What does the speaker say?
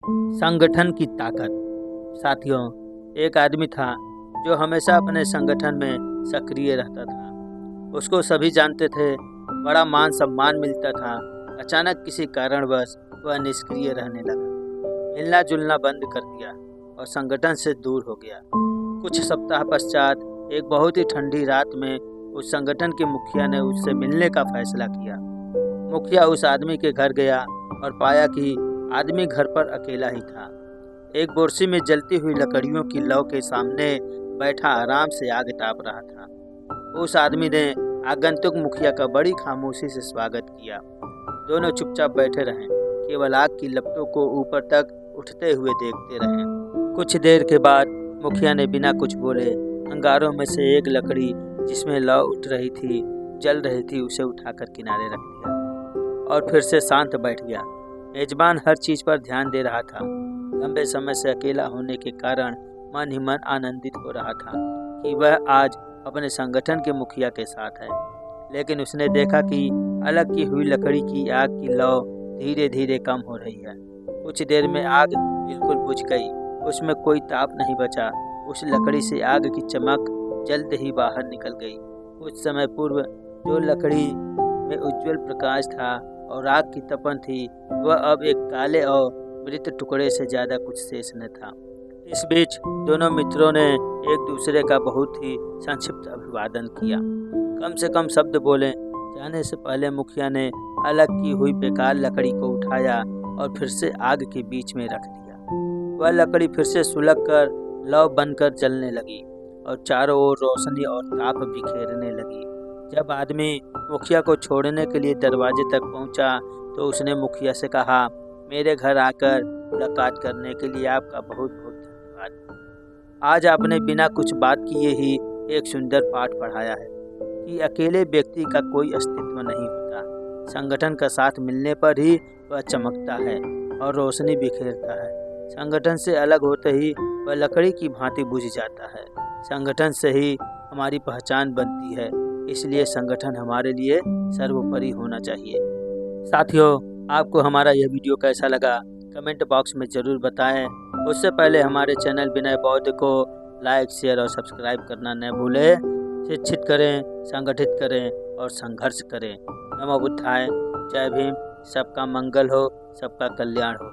संगठन की ताकत। साथियों, एक आदमी था जो हमेशा अपने संगठन में सक्रिय रहता था। उसको सभी जानते थे, बड़ा मान सम्मान मिलता था। अचानक किसी कारणवश वह निष्क्रिय रहने लगा, मिलना जुलना बंद कर दिया और संगठन से दूर हो गया। कुछ सप्ताह पश्चात एक बहुत ही ठंडी रात में उस संगठन के मुखिया ने उससे मिलने का फैसला किया। मुखिया उस आदमी के घर गया और पाया कि आदमी घर पर अकेला ही था। एक बोर्सी में जलती हुई लकड़ियों की लौ के सामने बैठा आराम से आग ताप रहा था। उस आदमी ने आगंतुक मुखिया का बड़ी खामोशी से स्वागत किया। दोनों चुपचाप बैठे रहे, केवल आग की लपटों को ऊपर तक उठते हुए देखते रहे। कुछ देर के बाद मुखिया ने बिना कुछ बोले अंगारों में से एक लकड़ी जिसमें लौ उठ रही थी, जल रही थी, उसे उठाकर किनारे रख दिया और फिर से शांत बैठ गया। मेजबान हर चीज पर ध्यान दे रहा था। लंबे समय से अकेला होने के कारण मन ही मन आनंदित हो रहा था कि वह आज अपने संगठन के मुखिया के साथ है। लेकिन उसने देखा कि अलग की हुई लकड़ी की आग की लौ धीरे धीरे कम हो रही है। कुछ देर में आग बिल्कुल बुझ गई, उसमें कोई ताप नहीं बचा। उस लकड़ी से आग की चमक जल्द ही बाहर निकल गई। कुछ समय पूर्व जो लकड़ी में उज्जवल प्रकाश था और आग की तपन थी, वह अब एक काले और मृत टुकड़े से ज्यादा कुछ शेष न था। इस बीच दोनों मित्रों ने एक दूसरे का बहुत ही संक्षिप्त अभिवादन किया। कम से कम शब्द बोले जाने से पहले मुखिया ने अलग की हुई बेकार लकड़ी को उठाया और फिर से आग के बीच में रख दिया। वह लकड़ी फिर से सुलग कर लौ बनकर जलने लगी और चारों ओर रोशनी और ताप बिखेरने लगी। जब आदमी मुखिया को छोड़ने के लिए दरवाजे तक पहुंचा तो उसने मुखिया से कहा, मेरे घर आकर मुलाकात करने के लिए आपका बहुत बहुत धन्यवाद। आज आपने बिना कुछ बात किए ही एक सुंदर पाठ पढ़ाया है कि अकेले व्यक्ति का कोई अस्तित्व नहीं होता। संगठन का साथ मिलने पर ही वह चमकता है और रोशनी बिखेरता है। संगठन से अलग होते ही वह लकड़ी की भांति बुझ जाता है। संगठन से ही हमारी पहचान बनती है, इसलिए संगठन हमारे लिए सर्वोपरि होना चाहिए। साथियों, आपको हमारा यह वीडियो कैसा लगा कमेंट बॉक्स में ज़रूर बताएं। उससे पहले हमारे चैनल विनय बौद्ध को लाइक, शेयर और सब्सक्राइब करना न भूलें। शिक्षित करें, संगठित करें और संघर्ष करें। नमो बुद्धाय। जय भीम। सबका मंगल हो, सबका कल्याण हो।